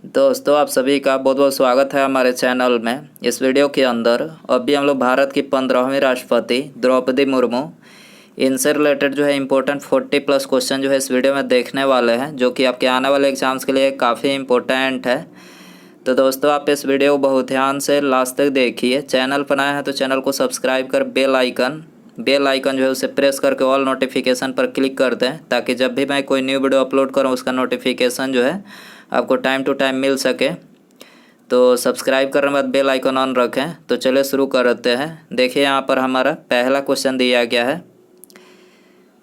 दोस्तों, आप सभी का बहुत बहुत स्वागत है हमारे चैनल में। इस वीडियो के अंदर अभी हम लोग भारत की 15वीं राष्ट्रपति द्रौपदी मुर्मू इनसे रिलेटेड जो है इम्पोर्टेंट 40+ क्वेश्चन जो है इस वीडियो में देखने वाले हैं, जो कि आपके आने वाले एग्जाम्स के लिए काफ़ी इम्पोर्टेंट है। तो दोस्तों, आप इस वीडियो को बहुत ध्यान से लास्ट तक देखिए। चैनल पर नया है तो चैनल को सब्सक्राइब कर बेल आइकन जो है उसे प्रेस करके ऑल नोटिफिकेशन पर क्लिक कर दें, ताकि जब भी मैं कोई न्यू वीडियो अपलोड करूं उसका नोटिफिकेशन जो है आपको टाइम टू टाइम मिल सके। तो सब्सक्राइब करने के बाद बेल आइकन ऑन रखें। तो चलिए शुरू करते हैं। देखिए, यहाँ पर हमारा पहला क्वेश्चन दिया गया है,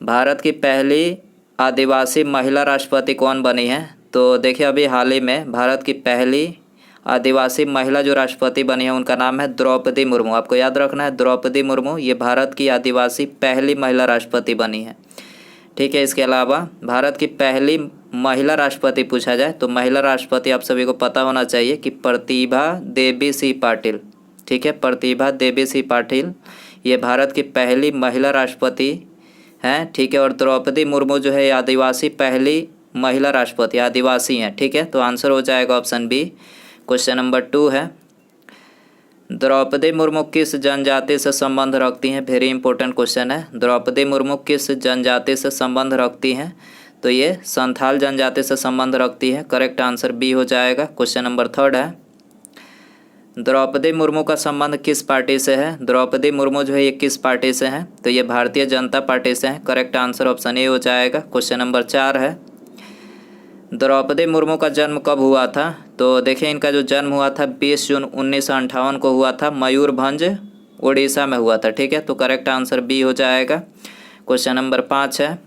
भारत की पहली आदिवासी महिला राष्ट्रपति कौन बनी है। तो देखिए, अभी हाल ही में भारत की पहली आदिवासी महिला जो राष्ट्रपति बनी है उनका नाम है द्रौपदी मुर्मू। आपको याद रखना है, द्रौपदी मुर्मू ये भारत की आदिवासी पहली महिला राष्ट्रपति बनी है। ठीक है। इसके अलावा भारत की पहली महिला राष्ट्रपति पूछा जाए तो महिला राष्ट्रपति आप सभी को पता होना चाहिए कि प्रतिभा देवी सिंह पाटिल। ठीक है, प्रतिभा देवी सिंह पाटिल ये भारत की पहली महिला राष्ट्रपति हैं। ठीक है। और द्रौपदी मुर्मू जो है आदिवासी पहली महिला राष्ट्रपति आदिवासी हैं। ठीक है, तो आंसर हो जाएगा ऑप्शन बी। क्वेश्चन नंबर 2 है, द्रौपदी मुर्मू किस जनजाति से संबंध रखती हैं। वेरी इंपॉर्टेंट क्वेश्चन है। द्रौपदी मुर्मू किस जनजाति से संबंध रखती हैं। तो ये संथाल जनजाति से संबंध रखती है। करेक्ट आंसर बी हो जाएगा। क्वेश्चन नंबर 3 है, द्रौपदी मुर्मू का संबंध किस पार्टी से है। द्रौपदी मुर्मू जो है ये किस पार्टी से हैं। तो ये भारतीय जनता पार्टी से हैं। करेक्ट आंसर ऑप्शन ए हो जाएगा। क्वेश्चन नंबर 4 है, द्रौपदी मुर्मू का जन्म कब हुआ था। तो देखिए, इनका जो जन्म हुआ था 20 जून 1958 को हुआ था। मयूरभंज उड़ीसा में हुआ था। ठीक है, तो करेक्ट आंसर बी हो जाएगा। क्वेश्चन नंबर 5 है,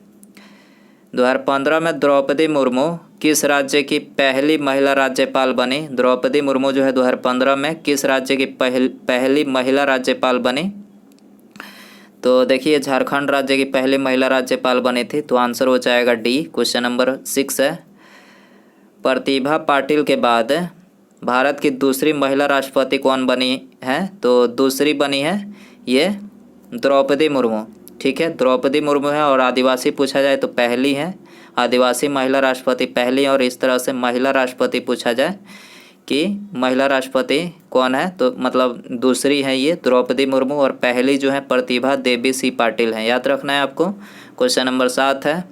2015 में द्रौपदी मुर्मू किस राज्य की पहली महिला राज्यपाल बनी। द्रौपदी मुर्मू जो है 2015 में किस राज्य की पहली महिला राज्यपाल बनी। तो देखिए, झारखंड राज्य की पहली महिला राज्यपाल बनी थी। तो आंसर हो जाएगा डी। क्वेश्चन नंबर 6 है, प्रतिभा पाटिल के बाद भारत की दूसरी महिला राष्ट्रपति कौन बनी है। तो दूसरी बनी है ये द्रौपदी मुर्मू। ठीक है, द्रौपदी मुर्मू है। और आदिवासी पूछा जाए तो पहली है, आदिवासी महिला राष्ट्रपति पहली। और इस तरह से महिला राष्ट्रपति पूछा जाए कि महिला राष्ट्रपति कौन है, तो मतलब दूसरी है ये द्रौपदी मुर्मू, और पहली जो है प्रतिभा देवी सिंह पाटिल है। याद रखना है आपको। क्वेश्चन नंबर 7 है,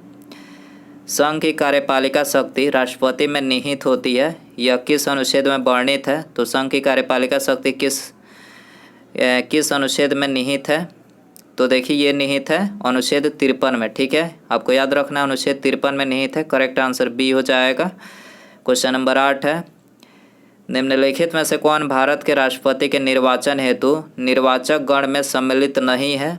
संघ की कार्यपालिका शक्ति राष्ट्रपति में निहित होती है, यह किस अनुच्छेद में वर्णित है। तो संघ की कार्यपालिका शक्ति किस अनुच्छेद में निहित है। तो देखिए, ये निहित है अनुच्छेद 53 में। ठीक है, आपको याद रखना है अनुच्छेद 53 में निहित है। करेक्ट आंसर बी हो जाएगा। क्वेश्चन नंबर 8 है, निम्नलिखित में से कौन भारत के राष्ट्रपति के निर्वाचन हेतु निर्वाचक गण में सम्मिलित नहीं है।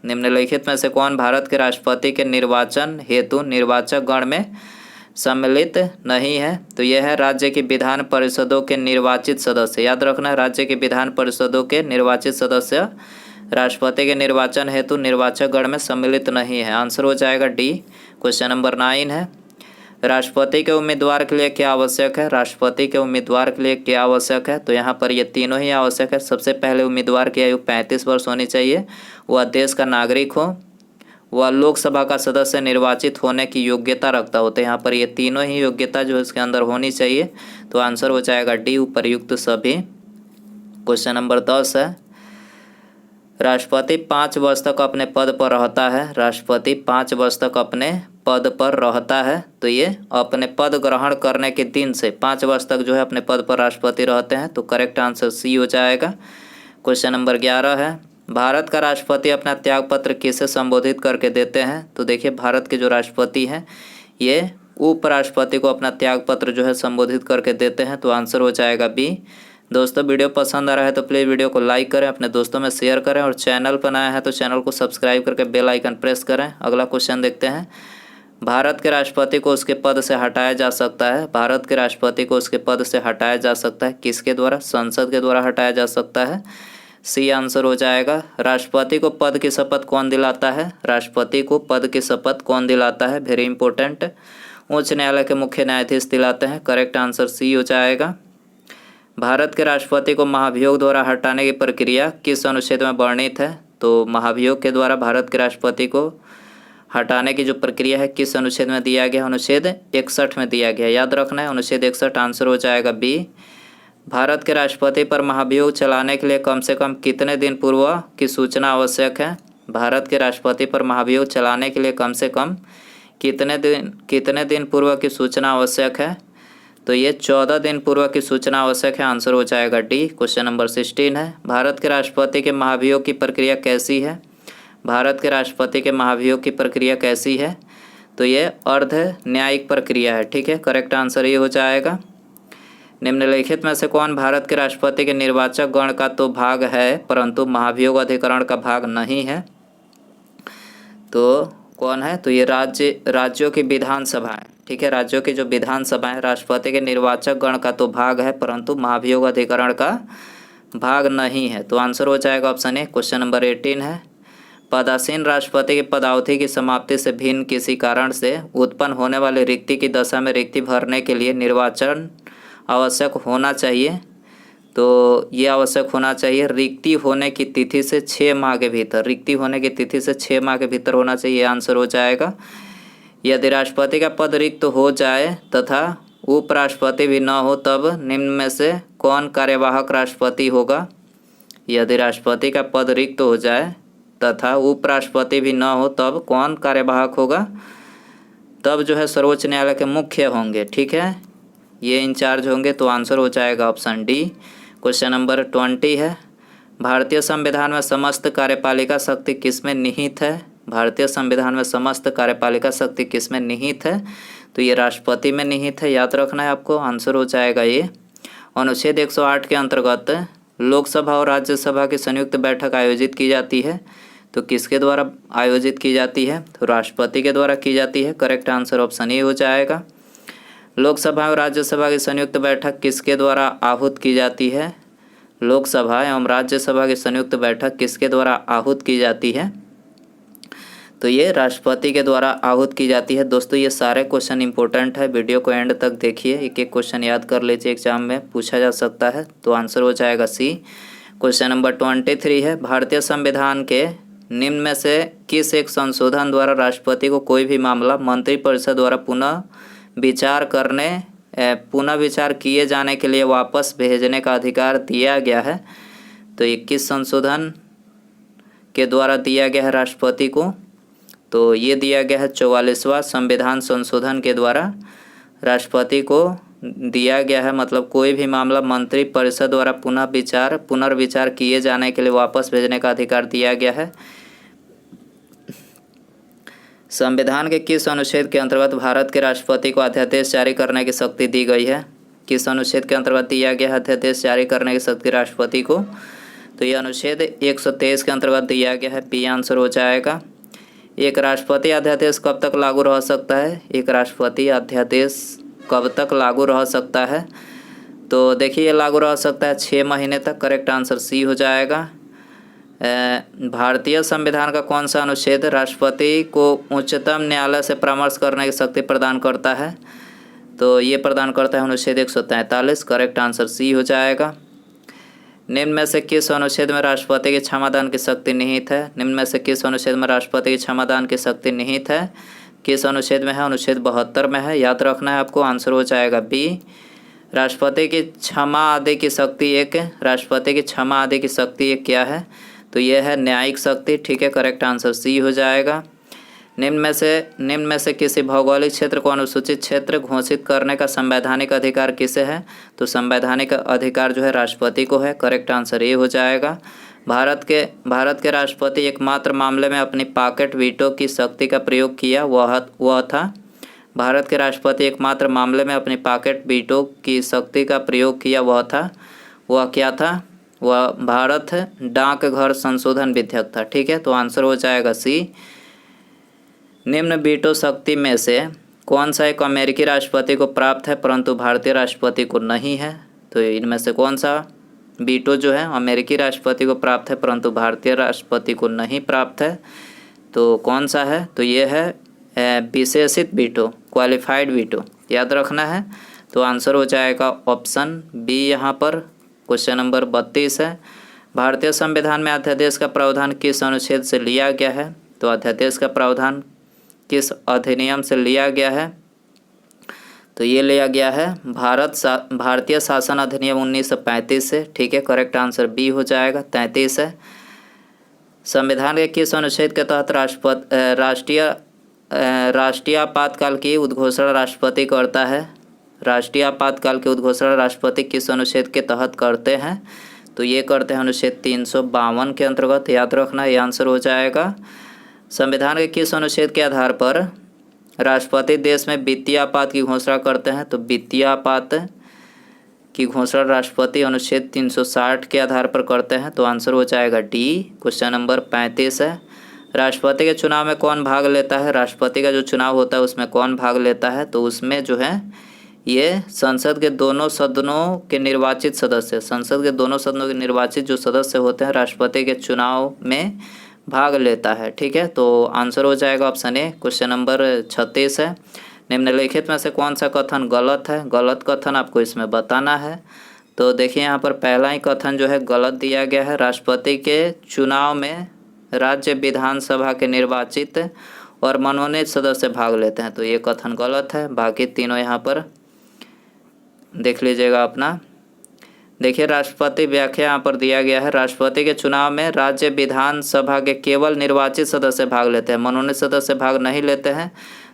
निम्नलिखित में से कौन भारत के राष्ट्रपति के निर्वाचन हेतु निर्वाचक गण में सम्मिलित नहीं है। तो यह है राज्य की विधान परिषदों के निर्वाचित सदस्य। याद रखना, राज्य की विधान परिषदों के निर्वाचित सदस्य राष्ट्रपति के निर्वाचन हेतु निर्वाचक गण में सम्मिलित नहीं है। आंसर हो जाएगा डी। क्वेश्चन नंबर 9 है, राष्ट्रपति के उम्मीदवार के लिए क्या आवश्यक है। राष्ट्रपति के उम्मीदवार के लिए क्या आवश्यक है। तो यहाँ पर ये तीनों ही आवश्यक है। सबसे पहले उम्मीदवार की आयु 35 वर्ष होनी चाहिए, वह देश का नागरिक हो, वह लोकसभा का सदस्य निर्वाचित होने की योग्यता रखता हो। तो यहाँ पर ये तीनों ही योग्यता जो इसके अंदर होनी चाहिए। तो आंसर हो जाएगा डी, उपर्युक्त सभी। क्वेश्चन नंबर 10 है, राष्ट्रपति 5 वर्ष तक अपने पद पर रहता है। राष्ट्रपति 5 वर्ष तक अपने पद पर रहता है। तो ये अपने पद ग्रहण करने के दिन से 5 वर्ष तक जो है अपने पद पर राष्ट्रपति रहते हैं। तो करेक्ट आंसर सी हो जाएगा। क्वेश्चन नंबर 11 है, भारत का राष्ट्रपति अपना त्यागपत्र किसे संबोधित करके देते हैं। तो देखिए, भारत के जो राष्ट्रपति हैं ये उपराष्ट्रपति को अपना त्यागपत्र जो है संबोधित करके देते हैं। तो आंसर हो जाएगा बी। दोस्तों, वीडियो पसंद आ रहा है तो प्लीज़ वीडियो को लाइक करें, अपने दोस्तों में शेयर करें, और चैनल पर नया है तो चैनल को सब्सक्राइब करके बेल आइकन प्रेस करें। अगला क्वेश्चन देखते हैं, भारत के राष्ट्रपति को उसके पद से हटाया जा सकता है। भारत के राष्ट्रपति को उसके पद से हटाया जा सकता है किसके द्वारा। संसद के द्वारा हटाया जा सकता है। सी आंसर हो जाएगा। राष्ट्रपति को पद की शपथ कौन दिलाता है। राष्ट्रपति को पद की शपथ कौन दिलाता है। वेरी इंपॉर्टेंट, उच्च न्यायालय के मुख्य न्यायाधीश दिलाते हैं। करेक्ट आंसर सी हो जाएगा। भारत के राष्ट्रपति को महाभियोग द्वारा हटाने की प्रक्रिया किस अनुच्छेद में वर्णित है। तो महाभियोग के द्वारा भारत के राष्ट्रपति को हटाने की जो प्रक्रिया है किस अनुच्छेद में दिया गया? अनुच्छेद 61 में दिया गया। याद रखना है अनुच्छेद 61। आंसर हो जाएगा बी। भारत के राष्ट्रपति पर महाभियोग चलाने के लिए कम से कम कितने दिन पूर्व की सूचना आवश्यक है? भारत के राष्ट्रपति पर महाभियोग चलाने के लिए कम से कम कितने दिन पूर्व की सूचना आवश्यक है? तो ये 14 दिन पूर्व की सूचना आवश्यक है। आंसर हो जाएगा डी। क्वेश्चन नंबर 16 है, भारत के राष्ट्रपति के महाभियोग की प्रक्रिया कैसी है? भारत के राष्ट्रपति के महाभियोग की प्रक्रिया कैसी है? तो ये अर्ध न्यायिक प्रक्रिया है। ठीक है, करेक्ट आंसर ये हो जाएगा। निम्नलिखित में से कौन भारत के राष्ट्रपति के निर्वाचक गण का तो भाग है परंतु महाभियोग अधिकरण का भाग नहीं है? तो कौन है? तो ये राज्यों की विधानसभा है। ठीक है, राज्यों की जो विधानसभा है राष्ट्रपति के निर्वाचक गण का तो भाग है परंतु महाभियोग अधिकरण का भाग नहीं है। तो आंसर हो जाएगा ऑप्शन ए। क्वेश्चन नंबर 18 है, पदासीन राष्ट्रपति की पदावधि की समाप्ति से भिन्न किसी कारण से उत्पन्न होने वाली रिक्ति की दशा में रिक्ति भरने के लिए निर्वाचन आवश्यक होना चाहिए। तो ये आवश्यक होना चाहिए रिक्ति होने की तिथि से 6 माह के भीतर। रिक्ति होने की तिथि से 6 माह के भीतर होना चाहिए। आंसर हो जाएगा। यदि राष्ट्रपति का पद रिक्त हो जाए तथा उपराष्ट्रपति भी न हो तब निम्न में से कौन कार्यवाहक राष्ट्रपति होगा? यदि राष्ट्रपति का पद रिक्त हो जाए तथा उपराष्ट्रपति भी न हो तब कौन कार्यवाहक होगा? तब जो है सर्वोच्च न्यायालय के मुख्य होंगे। ठीक है, ये इंचार्ज होंगे। तो आंसर हो जाएगा ऑप्शन डी। क्वेश्चन नंबर 20 है, भारतीय संविधान में समस्त कार्यपालिका शक्ति किसमें निहित है? भारतीय संविधान में समस्त कार्यपालिका शक्ति किसमें निहित है? तो ये राष्ट्रपति में निहित है। याद रखना है आपको। आंसर हो जाएगा ये। अनुच्छेद 108 के अंतर्गत लोकसभा और राज्यसभा की संयुक्त बैठक आयोजित की जाती है। तो किसके द्वारा आयोजित की जाती है? तो राष्ट्रपति के द्वारा की जाती है। करेक्ट आंसर ऑप्शन ए हो जाएगा। लोकसभा और राज्यसभा की संयुक्त बैठक किसके द्वारा आहूत की जाती है? लोकसभा एवं राज्यसभा की संयुक्त बैठक किसके द्वारा आहूत की जाती है? तो ये राष्ट्रपति के द्वारा आहूत की जाती है। दोस्तों ये सारे क्वेश्चन इंपॉर्टेंट है, वीडियो को एंड तक देखिए। एक एक क्वेश्चन याद कर लीजिए, एग्जाम में पूछा जा सकता है। तो आंसर हो जाएगा सी। क्वेश्चन नंबर 23 है, भारतीय संविधान के निम्न में से किस एक संशोधन द्वारा राष्ट्रपति को कोई भी मामला मंत्रिपरिषद द्वारा पुनः विचार किए जाने के लिए वापस भेजने का अधिकार दिया गया है? तो ये किस संशोधन के द्वारा दिया गया है राष्ट्रपति को? तो ये दिया गया है 44वां संविधान संशोधन के द्वारा राष्ट्रपति को दिया गया है। मतलब कोई भी मामला मंत्रिपरिषद द्वारा पुनर्विचार किए जाने के लिए वापस भेजने का अधिकार दिया गया है। संविधान के किस अनुच्छेद के अंतर्गत भारत के राष्ट्रपति को अध्यादेश जारी करने की शक्ति दी गई है? किस अनुच्छेद के अंतर्गत दिया गया है अध्यादेश जारी करने की शक्ति राष्ट्रपति को? तो यह अनुच्छेद 123 के अंतर्गत दिया गया है। पी आंसर हो जाएगा। एक राष्ट्रपति अध्यादेश कब तक लागू रह सकता है? एक राष्ट्रपति अध्यादेश कब तक लागू रह सकता है? तो देखिए ये लागू रह सकता है 6 महीने तक। करेक्ट आंसर सी हो जाएगा। भारतीय संविधान का कौन सा अनुच्छेद राष्ट्रपति को उच्चतम न्यायालय से परामर्श करने की शक्ति प्रदान करता है? तो ये प्रदान करता है अनुच्छेद 143। करेक्ट आंसर सी हो जाएगा। निम्न में से किस अनुच्छेद में राष्ट्रपति की क्षमादान की शक्ति निहित है? निम्न में से किस अनुच्छेद में राष्ट्रपति की क्षमादान की शक्ति निहित है? किस अनुच्छेद में है? अनुच्छेद 72 में है। याद रखना है आपको। आंसर हो जाएगा बी। राष्ट्रपति की क्षमा आदि की शक्ति एक क्या है? तो यह है न्यायिक शक्ति। ठीक है, करेक्ट आंसर सी हो जाएगा। निम्न में से किसी भौगोलिक क्षेत्र को अनुसूचित क्षेत्र घोषित करने का संवैधानिक अधिकार किसे है? तो संवैधानिक अधिकार जो है राष्ट्रपति को है। करेक्ट आंसर ये हो जाएगा। भारत के राष्ट्रपति एकमात्र मामले में अपनी पॉकेट वीटो की शक्ति का प्रयोग किया वह था। भारत के राष्ट्रपति एकमात्र मामले में अपनी पॉकेट वीटो की शक्ति का प्रयोग किया वह क्या था? वह भारत डाकघर संशोधन विधेयक था। ठीक है, तो आंसर हो जाएगा सी। निम्न वीटो शक्ति में से कौन सा एक अमेरिकी राष्ट्रपति को प्राप्त है परंतु भारतीय राष्ट्रपति को नहीं है? तो इनमें से कौन सा वीटो जो है अमेरिकी राष्ट्रपति को प्राप्त है परंतु भारतीय राष्ट्रपति को नहीं प्राप्त है? तो कौन सा है? तो ये है विशेषित वीटो, क्वालिफाइड वीटो। याद रखना है। तो आंसर हो जाएगा ऑप्शन बी यहाँ पर। क्वेश्चन नंबर 32 है, भारतीय संविधान में अध्यादेश का प्रावधान किस अनुच्छेद से लिया गया है? तो अध्यादेश का प्रावधान किस अधिनियम से लिया गया है? तो ये लिया गया है भारतीय शासन अधिनियम 1935 से। ठीक है, करेक्ट आंसर बी हो जाएगा, 33 है। संविधान के किस अनुच्छेद के तहत राष्ट्रीय आपातकाल की उद्घोषणा राष्ट्रपति करता है? राष्ट्रीय आपातकाल की उद्घोषणा राष्ट्रपति किस अनुच्छेद के तहत करते हैं? तो ये करते हैं अनुच्छेद 352 के अंतर्गत। याद रखना, ये आंसर हो जाएगा। संविधान के किस अनुच्छेद के आधार पर राष्ट्रपति देश में वित्तीय आपात की घोषणा करते हैं? तो वित्तीय आपात की घोषणा राष्ट्रपति अनुच्छेद 360 के आधार पर करते हैं। तो आंसर हो जाएगा डी, क्वेश्चन नंबर 35 है। राष्ट्रपति के चुनाव में कौन भाग लेता है? राष्ट्रपति का जो चुनाव होता है उसमें कौन भाग लेता है? तो उसमें जो है ये संसद के दोनों सदनों के निर्वाचित सदस्य, संसद के दोनों सदनों के निर्वाचित जो सदस्य होते हैं राष्ट्रपति के चुनाव में भाग लेता है। ठीक है, तो आंसर हो जाएगा ऑप्शन ए, क्वेश्चन नंबर 36 है। निम्नलिखित में से कौन सा कथन गलत है? गलत कथन आपको इसमें बताना है। तो देखिए यहाँ पर पहला ही कथन जो है गलत दिया गया है। राष्ट्रपति के चुनाव में राज्य विधानसभा के निर्वाचित और मनोनीत सदस्य भाग लेते हैं, तो ये कथन गलत है। बाकी तीनों यहाँ पर देख लीजिएगा अपना। देखिए राष्ट्रपति व्याख्या यहाँ पर दिया गया है। राष्ट्रपति के चुनाव में राज्य विधानसभा के केवल निर्वाचित सदस्य भाग लेते हैं, मनोनीत सदस्य भाग नहीं लेते हैं।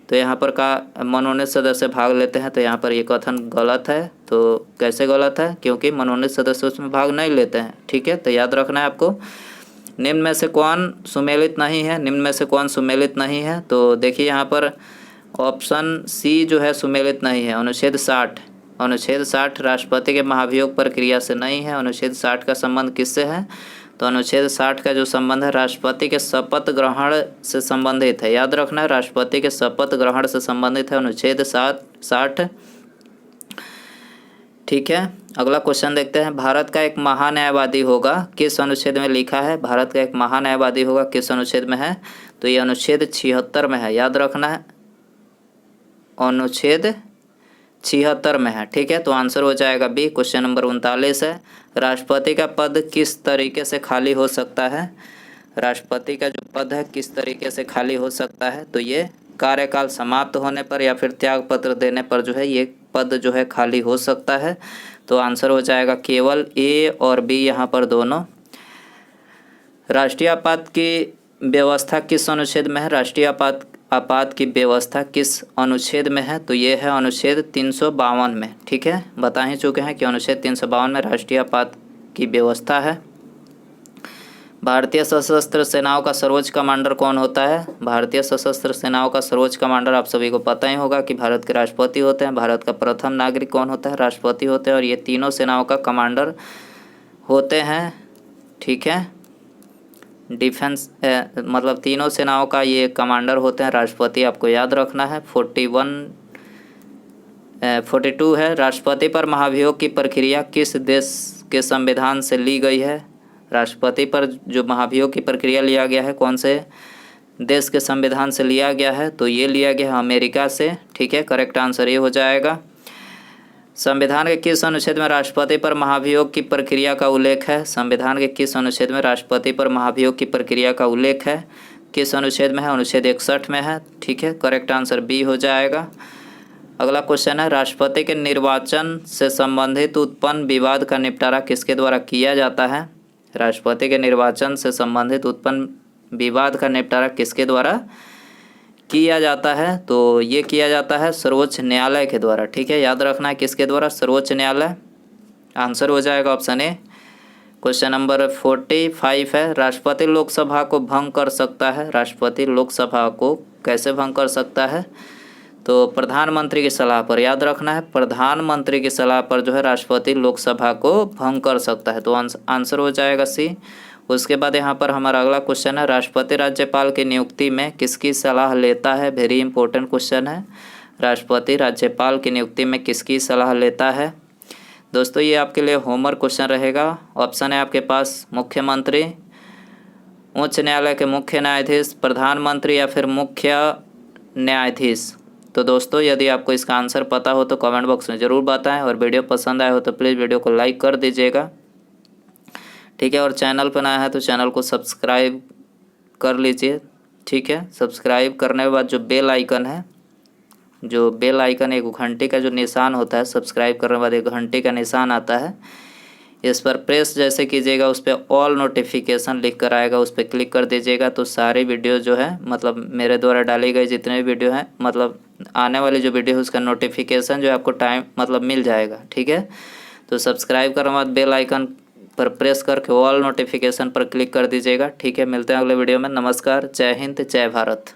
तो यहाँ पर का मनोनीत सदस्य भाग लेते हैं, तो यहाँ पर ये कथन गलत है। तो कैसे गलत है? क्योंकि मनोनीत सदस्य उसमें भाग नहीं लेते हैं। ठीक है, तो याद रखना है आपको। निम्न में से कौन सुमेलित नहीं है? निम्न में से कौन सुमेलित नहीं है? तो देखिए यहाँ पर ऑप्शन सी जो है सुमेलित नहीं है। अनुच्छेद 60 राष्ट्रपति के महाभियोग प्रक्रिया से नहीं है। अनुच्छेद 60 का संबंध किससे है? तो अनुच्छेद 60 का जो संबंध है राष्ट्रपति के शपथ ग्रहण से संबंधित है। याद रखना है, राष्ट्रपति के शपथ ग्रहण से संबंधित है अनुच्छेद 60। ठीक है, अगला क्वेश्चन देखते हैं। भारत का एक महान्यायवादी होगा, किस अनुच्छेद में लिखा है? भारत का एक महान्यायवादी होगा किस अनुच्छेद में है? तो ये अनुच्छेद 76 में है। याद रखना है, अनुच्छेद 76 में है। ठीक है, तो आंसर हो जाएगा बी, क्वेश्चन नंबर 39 है। राष्ट्रपति का पद किस तरीके से खाली हो सकता है? राष्ट्रपति का जो पद है किस तरीके से खाली हो सकता है? तो ये कार्यकाल समाप्त होने पर या फिर त्याग पत्र देने पर जो है ये पद जो है खाली हो सकता है। तो आंसर हो जाएगा केवल ए और बी यहाँ पर दोनों। राष्ट्रीय आपात की व्यवस्था किस अनुच्छेद में है? राष्ट्रीय आपात की व्यवस्था किस अनुच्छेद में है? तो ये है अनुच्छेद 352 में। ठीक है, बता ही चुके हैं कि अनुच्छेद 352 में राष्ट्रीय आपात की व्यवस्था है। भारतीय सशस्त्र सेनाओं का सर्वोच्च कमांडर कौन होता है? भारतीय सशस्त्र सेनाओं का सर्वोच्च कमांडर आप सभी को पता ही होगा कि भारत के राष्ट्रपति होते हैं। भारत का प्रथम नागरिक कौन होता है? राष्ट्रपति होते हैं, और ये तीनों सेनाओं का कमांडर होते हैं। ठीक है, डिफेंस मतलब तीनों सेनाओं का ये कमांडर होते हैं राष्ट्रपति, आपको याद रखना है। 42 है। राष्ट्रपति पर महाभियोग की प्रक्रिया किस देश के संविधान से ली गई है? राष्ट्रपति पर जो महाभियोग की प्रक्रिया लिया गया है कौन से देश के संविधान से लिया गया है? तो ये लिया गया है अमेरिका से। ठीक है, करेक्ट आंसर ये हो जाएगा। संविधान के किस अनुच्छेद में राष्ट्रपति पर महाभियोग की प्रक्रिया का उल्लेख है? संविधान के किस अनुच्छेद में राष्ट्रपति पर महाभियोग की प्रक्रिया का उल्लेख है? किस अनुच्छेद में है? अनुच्छेद 61 में है। ठीक है, करेक्ट आंसर बी हो जाएगा। अगला क्वेश्चन है, राष्ट्रपति के निर्वाचन से संबंधित उत्पन्न विवाद का निपटारा किसके द्वारा किया जाता है? राष्ट्रपति के निर्वाचन से संबंधित उत्पन्न विवाद का निपटारा किसके द्वारा किया जाता है? तो ये किया जाता है सर्वोच्च न्यायालय के द्वारा। ठीक है, याद रखना है किसके द्वारा? सर्वोच्च न्यायालय। आंसर हो जाएगा ऑप्शन ए, क्वेश्चन नंबर 45 है। राष्ट्रपति लोकसभा को भंग कर सकता है। राष्ट्रपति लोकसभा को कैसे भंग कर सकता है? तो प्रधानमंत्री की सलाह पर। याद रखना है, प्रधानमंत्री की सलाह पर जो है राष्ट्रपति लोकसभा को भंग कर सकता है। तो आंसर हो जाएगा सी। उसके बाद यहाँ पर हमारा अगला क्वेश्चन है, राष्ट्रपति राज्यपाल की नियुक्ति में किसकी सलाह लेता है? वेरी इंपॉर्टेंट क्वेश्चन है। राष्ट्रपति राज्यपाल की नियुक्ति में किसकी सलाह लेता है? दोस्तों ये आपके लिए होमवर्क क्वेश्चन रहेगा। ऑप्शन है आपके पास मुख्यमंत्री, उच्च न्यायालय के मुख्य न्यायाधीश, प्रधानमंत्री या फिर मुख्य न्यायाधीश। तो दोस्तों यदि आपको इसका आंसर पता हो तो कमेंट बॉक्स में ज़रूर बताएं, और वीडियो पसंद आए हो तो प्लीज़ वीडियो को लाइक कर दीजिएगा। ठीक है, और चैनल पर नया है तो चैनल को सब्सक्राइब कर लीजिए ठीक है। सब्सक्राइब करने के बाद जो बेल आइकन है, जो बेल आइकन एक घंटे का जो निशान होता है, सब्सक्राइब करने के बाद एक घंटे का निशान आता है, इस पर प्रेस जैसे कीजिएगा, उस पर ऑल नोटिफिकेशन लिख कर आएगा, उस पर क्लिक कर दीजिएगा। तो सारी वीडियो जो है मतलब मेरे द्वारा डाली गई जितने भी वीडियो हैं, मतलब आने वाली जो वीडियो है उसका नोटिफिकेशन जो है आपको टाइम मतलब मिल जाएगा। ठीक है। तो सब्सक्राइब करने के बाद बेल आइकन पर प्रेस करके ऑल नोटिफिकेशन पर क्लिक कर दीजिएगा। ठीक है। मिलते हैं अगले वीडियो में। नमस्कार, जय हिंद, जय भारत।